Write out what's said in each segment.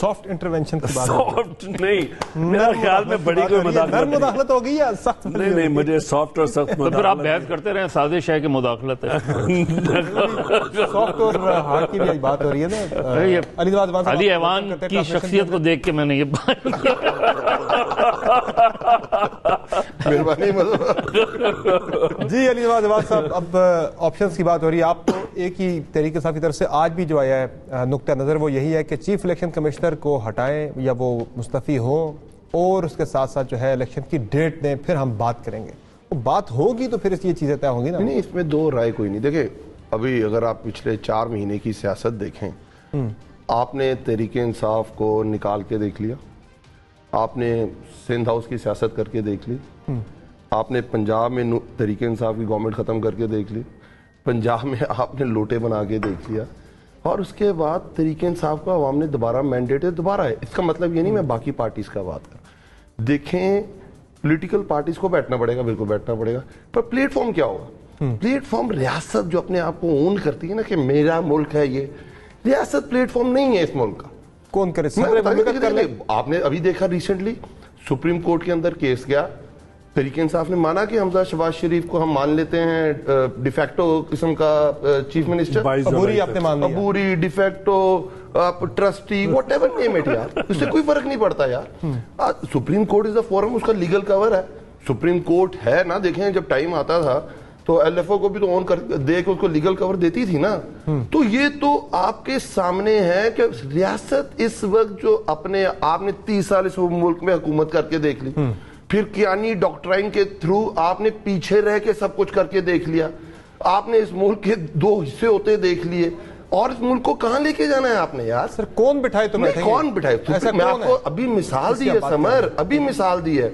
Soft intervention کی بات soft نہیں، میرا خیال میں بڑی کوئی مداخلت مداخلت ہو گئی یا سخت؟ نہیں، مجھے سافٹ اور سخت تو پھر آپ بحث کرتے رہے، سازش ہے کہ مداخلت ہے. سافٹ اور ہارڈ کی بھی بات ہو رہی ہے نا. علی ایوان کی شخصیت کو دیکھ کے میں نے یہ بات جی علی نواز صاحب، اب آپشنز کی بات ہو رہی ہے. آپ تو ایک ہی تحریک انصاف کی طرف سے آج بھی جو آیا ہے نقطہ نظر وہ یہی ہے کہ چیف الیکشن کمشنر کو ہٹائیں یا وہ مستعفی ہوں، اور اس کے ساتھ ساتھ جو ہے الیکشن کی ڈیٹ دیں، پھر ہم بات کریں گے. وہ بات ہوگی تو پھر یہ چیزیں طے ہوں گی نا. نہیں، اس میں دو رائے کوئی نہیں. دیکھیں، ابھی اگر آپ پچھلے 4 مہینے کی سیاست دیکھیں، آپ نے تحریک انصاف کو نکال کے دیکھ لیا، آپ نے سندھ ہاؤس کی سیاست کر کے دیکھ لی، آپ نے پنجاب میں تحریک انصاف کی گورنمنٹ ختم کر کے دیکھ لی، پنجاب میں آپ نے لوٹے بنا کے دیکھ لیا، اور اس کے بعد تحریک انصاف کو عوام نے دوبارہ مینڈیٹ دوبارہ ہے. اس کا مطلب یہ نہیں میں باقی پارٹیز کا بات کر. دیکھیں، پولیٹیکل پارٹیز کو بیٹھنا پڑے گا، بالکل بیٹھنا پڑے گا، پر پلیٹ فارم کیا ہوگا؟ پلیٹ فارم ریاست جو اپنے آپ کو اون کرتی ہے نا کہ میرا ملک ہے، یہ ریاست پلیٹ فارم نہیں ہے اس ملک کا. کون کرے؟ آپ نے ابھی دیکھا ریسنٹلی سپریم کورٹ کے اندر کیس گیا، تحریک انصاف نے مانا کہ حمزہ شہباز شریف کو ہم مان لیتے ہیں ڈیفیکٹو قسم کا چیف منسٹر، عبوری آپ نے مان لیا، عبوری، de facto, trustee, whatever name it یار، اس سے کوئی فرق نہیں پڑتا یار. Supreme Court is a forum, اس کا لیگل کور ہے، سپریم کورٹ ہے نا. دیکھیں جب ٹائم آتا تھا تو ایل ایف او کو بھی تو آن کر دے کے اس کو لیگل کور دیتی تھی نا. تو یہ تو آپ کے سامنے ہے کہ ریاست اس وقت جو اپنے آپ نے 30 سال اس ملک میں حکومت کر کے دیکھ لی، پھر کیانی ڈاکٹرائن کے تھرو آپ نے پیچھے رہ کے سب کچھ کر کے دیکھ لیا، آپ نے اس ملک کے 2 حصے ہوتے دیکھ لیے، اور اس ملک کو کہاں لے کے جانا ہے آپ نے یار؟ سر کون بٹھائے تمہیں؟ کون بٹھائے؟ میں آپ کو ابھی مثال دی ہے سمر، ابھی مثال دی ہے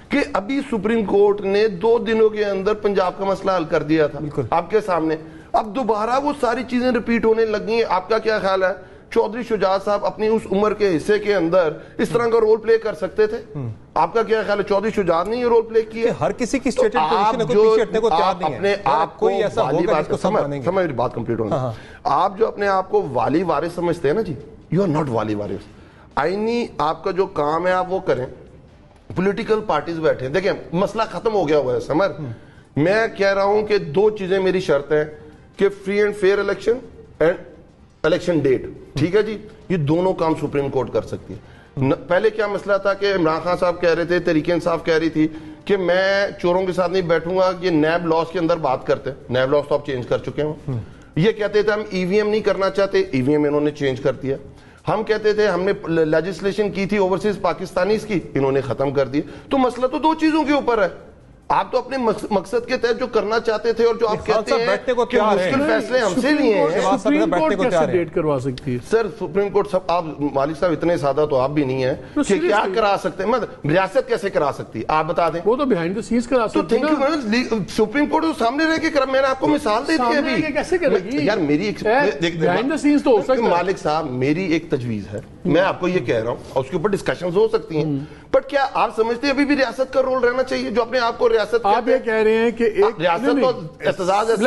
کہ ابھی سپریم کورٹ نے 2 دنوں کے اندر پنجاب کا مسئلہ حل کر دیا تھا آپ کے سامنے. اب دوبارہ وہ ساری چیزیں ریپیٹ ہونے لگی ہیں. آپ کا کیا خیال ہے چودھری شجاعت صاحب اپنی اس عمر کے حصے کے اندر اس طرح کا رول پلے کر سکتے تھے؟ آپ کا کیا خیال ہے چودھری شجاعت نے یہ رول پلے کیا؟ ہر کسی کی اسٹیٹڈ پوزیشن ہے، کوئی پیچھے ہٹنے کو تیار نہیں ہے. اپنے آپ کو کوئی ایسا ہوگا جس کو سب مانیں گے. سمجھ میری بات کمپلیٹ ہونا. آپ جو اپنے آپ کو والی وارث سمجھتے ہیں نا جی، یو آر ناٹ والی وارث. آئینی آپ کا جو کام ہے آپ وہ کریں. پولیٹیکل پارٹیز بیٹھے ہیں، دیکھیں مسئلہ ختم ہو گیا ہوا ہے سمر. میں کہہ رہا ہوں کہ 2 چیزیں میری شرط ہیں کہ free and fair election and election date. ٹھیک ہے جی، یہ دونوں کام سپریم کورٹ کر سکتی ہے. پہلے کیا مسئلہ تھا کہ عمران خان صاحب کہہ رہے تھے، تحریک انصاف کہہ رہی تھی کہ میں چوروں کے ساتھ نہیں بیٹھوں گا. یہ نیب لاس کے اندر بات کرتے، نیب لاس تو آپ چینج کر چکے ہیں. یہ کہتے تھے ہم ای وی ایم نہیں کرنا چاہتے، ای وی ایم انہوں نے چینج کر دیا. ہم کہتے تھے ہم نے لیجسلیشن کی تھی اوورسیز پاکستانیز کی، انہوں نے ختم کر دی. تو مسئلہ تو 2 چیزوں کے اوپر ہے. آپ تو اپنے مقصد کے تحت جو کرنا چاہتے تھے اور جو آپ کہتے ہیں کہ مشکل فیصلے ہم سے لیے ہیں، سپریم کورٹ کیسے ڈیٹ کروا سکتی ہے؟ سر سپریم کورٹ سب، آپ مالک صاحب اتنے سادہ تو آپ بھی نہیں ہیں کہ کیا کرا سکتے ہیں. ریاست کیسے کرا سکتی ہے آپ بتا دیں؟ وہ تو بیہائنڈ دا سینس کرا سکتی ہے. سپریم کورٹ تو سامنے رہ کے میں نے آپ کو مثال دے دی ابھی. کیسے کرے گی یار میری ایک بیہائنڈ دا سینس تو ہو سکتا ہے. مالک صاحب میری ایک تجویز ہے، میں آپ کو یہ کہہ رہا ہوں، اور اس کے اوپر ڈسکشنز ہو سکتی ہیں، بٹ کیا آپ سمجھتے ہیں ابھی بھی ریاست کا رول رہنا چاہیے جو اپنے آپ کو ریاست آپ یہ کہہ رہے ہیں کہ ایک ریاست تو احتجاج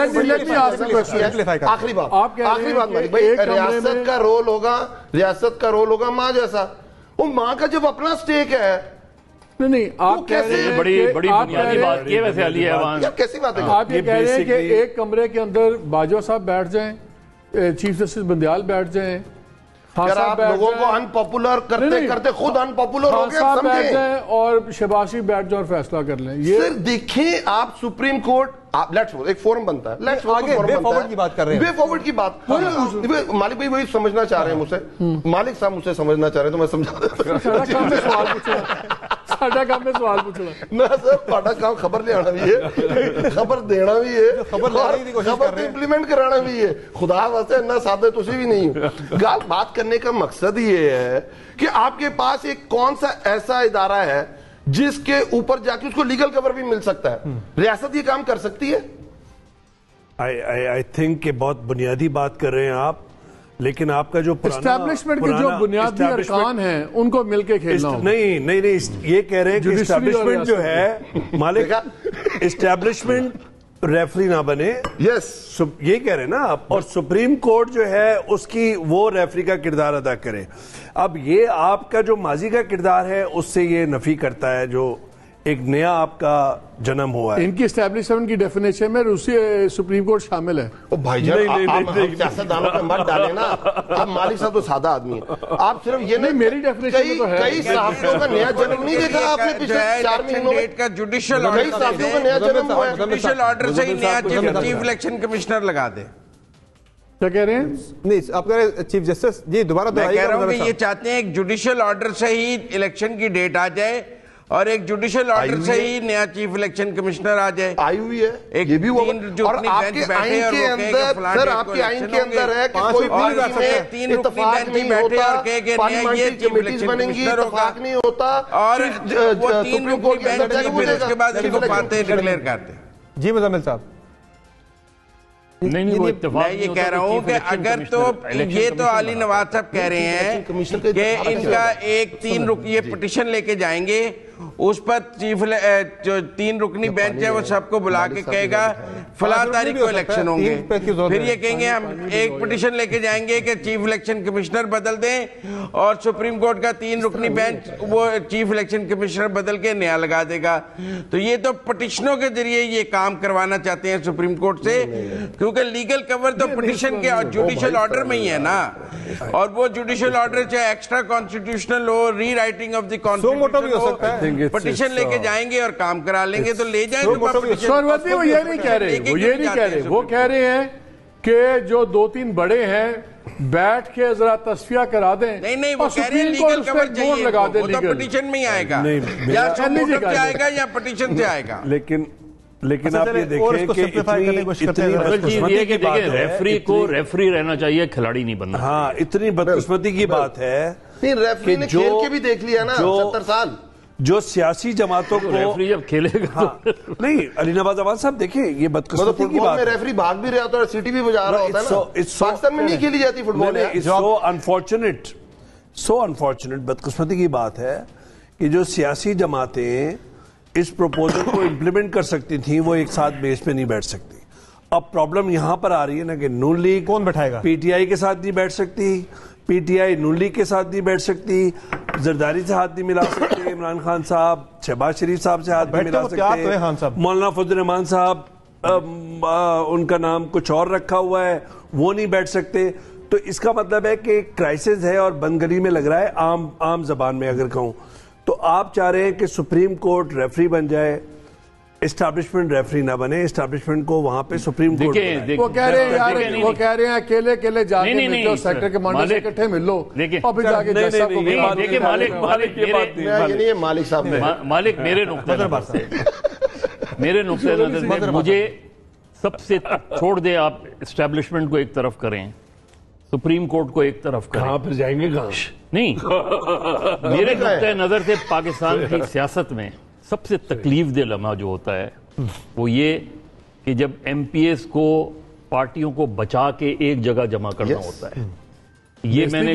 آخری بات ریاست کا رول ہوگا، ریاست کا رول ہوگا ماں جیسا. وہ ماں کا جب اپنا سٹیک ہے، نہیں آپ کہہ رہے ہیں بڑی بنیادی بات کی ہے ویسے علی ایوان. کیسی بات ہے؟ آپ یہ کہہ رہے ہیں کہ ایک کمرے کے اندر باجوہ صاحب بیٹھ جائیں، چیف جسٹس بندیال بیٹھ جائیں، اگر آپ لوگوں کو ان پاپولر کرتے کرتے خود ان پاپولر ہو گئے، بیٹھ جائیں اور شہباز شریف بیٹھ جائیں اور فیصلہ کر لیں. یہ دیکھیں آپ سپریم کورٹ ایک فورم بنتا ہے، بے فارورڈ کی بات کر رہے ہیں. بے فارورڈ کی بات مالک بھائی وہی سمجھنا چاہ رہے ہیں مجھ سے، مالک صاحب مجھ سے سمجھنا چاہ رہے ہیں تو میں سمجھا دیتا ہوں. ساڈا کام ہے سوال پوچھنا، ساڈا کام ہے سوال پوچھنا. نہ سر تہاڈا کام خبر لے آنا بھی ہے، خبر دینا بھی ہے، خبر امپلیمنٹ کرانا بھی ہے. خدا واسطے اتنا سادہ تسی بھی نہیں ہو. بات کرنے کا مقصد یہ ہے کہ آپ کے پاس ایک کون سا ایسا ادارہ ہے جس کے اوپر جا کے اس کو لیگل کور بھی مل سکتا ہے. ریاست یہ کام کر سکتی ہے؟ آئی تھنک کہ بہت بنیادی بات کر رہے ہیں آپ، لیکن آپ کا جو اسٹیبلشمنٹ کے جو بنیادی ارکان ہیں ان کو مل کے کھیلنا ہوگا. نہیں یہ کہہ رہے ہیں کہ اسٹیبلشمنٹ جو ہے مالک، اسٹیبلشمنٹ ریفری نہ بنے. یس یہ کہہ رہے ہیں نا آپ, اور سپریم کورٹ جو ہے اس کی وہ ریفری کا کردار ادا کرے. اب یہ آپ کا جو ماضی کا کردار ہے اس سے یہ نفی کرتا ہے جو ایک نیا آپ کا جنم ہوا ہے. ان کی اسٹیبلشمنٹ کی ڈیفینیشن میں روسی سپریم کورٹ شامل ہے. بھائی جان آپ سیاستدانوں پہ مت ڈالیں نا, آپ مالک صاحب تو سادہ آدمی ہیں, آپ صرف یہ نہیں, میری ڈیفینیشن میں تو ہے کئی صحافیوں کا نیا جنم نہیں دیکھا آپ نے پچھلے 4 مہینوں میں, کا جوڈیشل کئی صحافیوں کا نیا جنم ہوا ہے. جوڈیشل آرڈر سے ہی نیا چیف الیکشن کمشنر لگا دے. کیا کہہ رہے ہیں؟ نہیں آپ کہہ رہے ہیں چیف جسٹس جی دوبارہ میں کہہ رہا ہوں کہ یہ چاہتے ہیں ایک جوڈیشل آرڈر سے ہی الیکشن کی ڈیٹ آ جائے اور ایک جوڈیشل آرڈر سے ہی نیا چیف الیکشن کمشنر آ جائے. آئی ہوئی ہے یہ بھی وہ, اور آپ کے آئین کے اندر, سر آپ کے آئین کے اندر ہے کہ کوئی بھی اتفاق نہیں ہوتا, پارلیمنٹری کمیٹیز بنیں گی, اتفاق نہیں ہوتا, اور وہ 3 رکنی بینچ پھر اس کے بعد ان کو فاتح ڈکلیئر کرتے. جی مزمل صاحب, نہیں میں یہ کہہ رہا ہوں کہ اگر تو یہ تو علی نواز صاحب کہہ رہے ہیں کہ ان کا ایک 3 رکنی پٹیشن لے کے جائیں گے, اس پر چیف جو 3 رکنی بینچ ہے وہ سب کو بلا کے کہے گا فلاں تاریخ کو الیکشن ہوں گے, پھر یہ کہیں گے ہم ایک پٹیشن لے کے جائیں گے کہ چیف الیکشن کمشنر بدل دیں, اور سپریم کورٹ کا 3 رکنی بینچ وہ چیف الیکشن کمشنر بدل کے نیا لگا دے گا. تو یہ تو پٹیشنوں کے ذریعے یہ کام کروانا چاہتے ہیں سپریم کورٹ سے, کیونکہ لیگل کور تو پٹیشن کے جوڈیشل آرڈر میں ہی ہے نا, اور وہ جوڈیشل آرڈر چاہے ایکسٹرا کانسٹیٹیوشنل ہو, rewriting of the constitution ہو, پٹیشن لے کے جائیں گے اور کام کرا لیں گے تو لے جائیں گے. وہ یہ نہیں کہہ رہے, وہ یہ نہیں کہہ رہے, وہ کہہ رہے ہیں کہ جو 2-3 بڑے ہیں بیٹھ کے ذرا تصفیہ کرا دیں. نہیں وہ کہہ رہے ہیں لیگل کور چاہیے, وہ تو پٹیشن میں ہی آئے گا, یا سپورٹر سے آئے گا یا پٹیشن سے آئے گا. لیکن آپ یہ دیکھیں کہ ریفری کو ریفری رہنا چاہیے, کھلاڑی نہیں بننا. ہاں اتنی بدقسمتی کی بات ہے, ریفری نے کھیل کے بھی دیکھ لیا نا 70 سال, جو سیاسی جماعتوں کو ریفری جب کھیلے گا نہیں. علی نواز احمد صاحب دیکھیں یہ بدقسمتی کی بات ہے, ریفری بھاگ بھی رہا ہوتا ہے, سیٹی بھی بجا رہا ہوتا ہے نا, پاکستان میں نہیں کھیلی جاتی فٹ بال. سو انفارچونیٹ بدقسمتی کی بات ہے کہ جو سیاسی جماعتیں اس پروپوزل کو امپلیمنٹ کر سکتی تھیں وہ ایک ساتھ بیس پہ نہیں بیٹھ سکتی. اب پرابلم یہاں پر آ رہی ہے نا کہ نون لیگ کون بٹھائے گا, پی ٹی آئی کے ساتھ نہیں بیٹھ سکتی, پی ٹی آئی نون لیگ کے ساتھ نہیں بیٹھ سکتی, زرداری سے ہاتھ نہیں ملا سکتے, عمران خان صاحب شہباز شریف صاحب سے ہاتھ نہیں ملا سکتے, مولانا فضل الرحمان صاحب ان کا نام کچھ اور رکھا ہوا ہے وہ نہیں بیٹھ سکتے. تو اس کا مطلب ہے کہ کرائسس ہے اور بند گلی میں لگ رہا ہے عام زبان میں اگر کہوں تو. آپ چاہ رہے ہیں کہ سپریم کورٹ ریفری بن جائے, اسٹیبلشمنٹ ریفری نہ بنے, اسٹیبلشمنٹ کو وہاں پہ سپریم کورٹ وہ کہہ رہے ہیں یار, وہ کہہ رہے ہیں اکیلے جا کے مل لو, سیکٹر کے مانڈے سے اکٹھے مل لو, اور پھر جا کے جج صاحب کو دیکھیں مالک صاحب مالک میرے نقطۂ نظر سے مجھے سب سے چھوڑ دیں, آپ اسٹیبلشمنٹ کو ایک طرف کریں, سپریم کورٹ کو ایک طرف کریں, کہاں پھر جائیں گے کہاں نہیں. میرے نقطۂ نظر سے پاکستان کی سیاست میں سب سے تکلیف دہ لمحہ جو ہوتا ہے وہ یہ کہ جب ایم پی ایس کو پارٹیوں کو بچا کے ایک جگہ جمع کرنا ہوتا ہے. یہ میں نے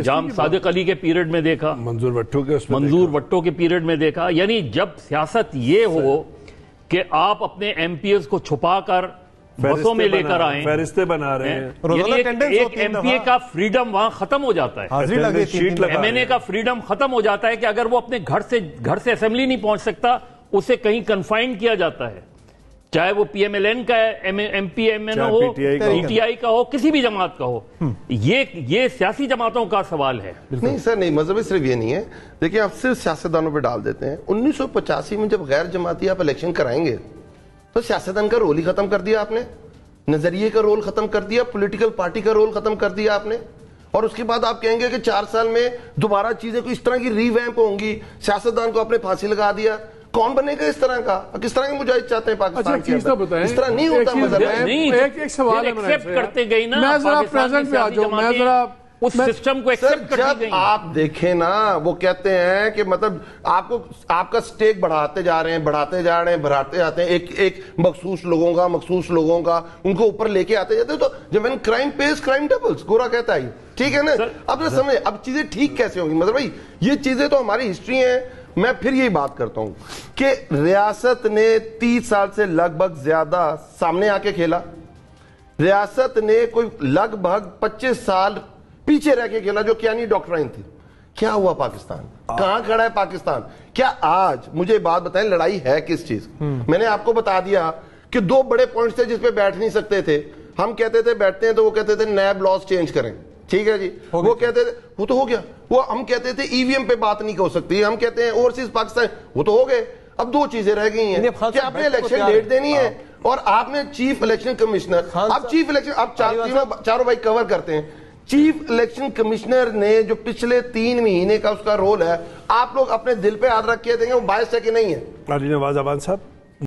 جام صادق علی کے پیریڈ میں دیکھا, منظور وٹو کے پیریڈ میں دیکھا. یعنی جب سیاست یہ ہو کہ آپ اپنے ایم پی ایس کو چھپا کر بسوں میں لے کر آئیں, فہرستیں بنا رہے ہیں, ایک ایم پی اے کا فریڈم وہاں ختم ہو جاتا ہے, ایم این اے کا فریڈم ختم ہو جاتا ہے کہ اگر وہ اپنے گھر سے اسمبلی نہیں پہنچ سکتا اسے کہیں کنفائنڈ کیا جاتا ہے, چاہے وہ پی ایم ایل این کا ایم پی ایم این ہو, پی ٹی آئی کا ہو, کسی بھی جماعت کا ہو. یہ سیاسی جماعتوں کا سوال ہے. نہیں سر, نہیں مذہبی صرف یہ نہیں ہے. دیکھیں آپ صرف سیاستدانوں پہ ڈال دیتے ہیں. 1985 میں جب غیر جماعتی آپ الیکشن کرائیں گے تو سیاستدان کا رول ہی ختم کر دیا آپ نے, نظریے کا رول ختم کر دیا, پولیٹیکل پارٹی کا رول ختم کر دیا آپ نے. اور اس کے بعد آپ کہیں گے کہ 4 سال میں دوبارہ چیزیں کوئی اس طرح کی ری ویمپ ہوں گی, سیاستدان کو اپنے پھانسی لگا دیا. کون بنے گا اس طرح کا, کس طرح کے مجاہد چاہتے ہیں پاکستان کے اندر؟ اس طرح نہیں ہوتا. مطلب ایک سوال ہے, میں ذرا پریزنٹ پہ آ جاؤں, میں ذرا اس سسٹم کو ایکسپٹ کرتی گئی. جب آپ دیکھیں نا وہ کہتے ہیں کہ مطلب آپ کا سٹیک بڑھاتے جا رہے ہیں, بڑھاتے جاتے ہیں, ایک مخصوص لوگوں کا ان کو اوپر لے کے آتے جاتے ہیں. تو جب ان کرائم پیس کرائم ڈبلز گورا کہتا ہے, ٹھیک ہے نا. اب سمجھے اب چیزیں ٹھیک کیسے ہوں گی؟ مطلب بھائی یہ چیزیں تو ہماری ہسٹری ہیں, میں پھر یہی بات کرتا ہوں کہ ریاست نے 30 سال سے لگ بھگ زیادہ سامنے آ کے کھیلا، ریاست نے کوئی لگ بھگ 25 سال پیچھے رہ کے کھیلا، جو کیانی ڈاکٹرائن تھی. کیا ہوا پاکستان؟ کہاں کھڑا ہے پاکستان؟ کیا آج مجھے بات بتائیں لڑائی ہے کس چیز؟ میں نے آپ کو بتا دیا کہ 2 بڑے پوائنٹس تھے جس پہ بیٹھ نہیں سکتے تھے. ہم کہتے تھے بیٹھتے ہیں تو وہ کہتے تھے نیب لاز چینج کریں، ٹھیک ہے جی، وہ کہتے تھے وہ تو ہو گیا. وہ ہم کہتے تھے ای وی ایم پہ بات نہیں ہو سکتی، ہم کہتے ہیں اوورسیز پاکستان، وہ تو ہو گئے. اب 2 چیزیں رہ گئی ہیں کہ آپ نے الیکشن ڈیٹ دینی ہے اور آپ نے چیف الیکشن کمشنر. اب چیف الیکشن اب چاروں بھائی کور کرتے ہیں. چیف الیکشن کمشنر نے جو پچھلے 3 مہینے کا اس کا رول ہے، آپ لوگ اپنے دل پہ ہاتھ رکھ کے دیں گے وہ باعث ہے کہ نہیں ہے؟ علی نواز امان صاحب.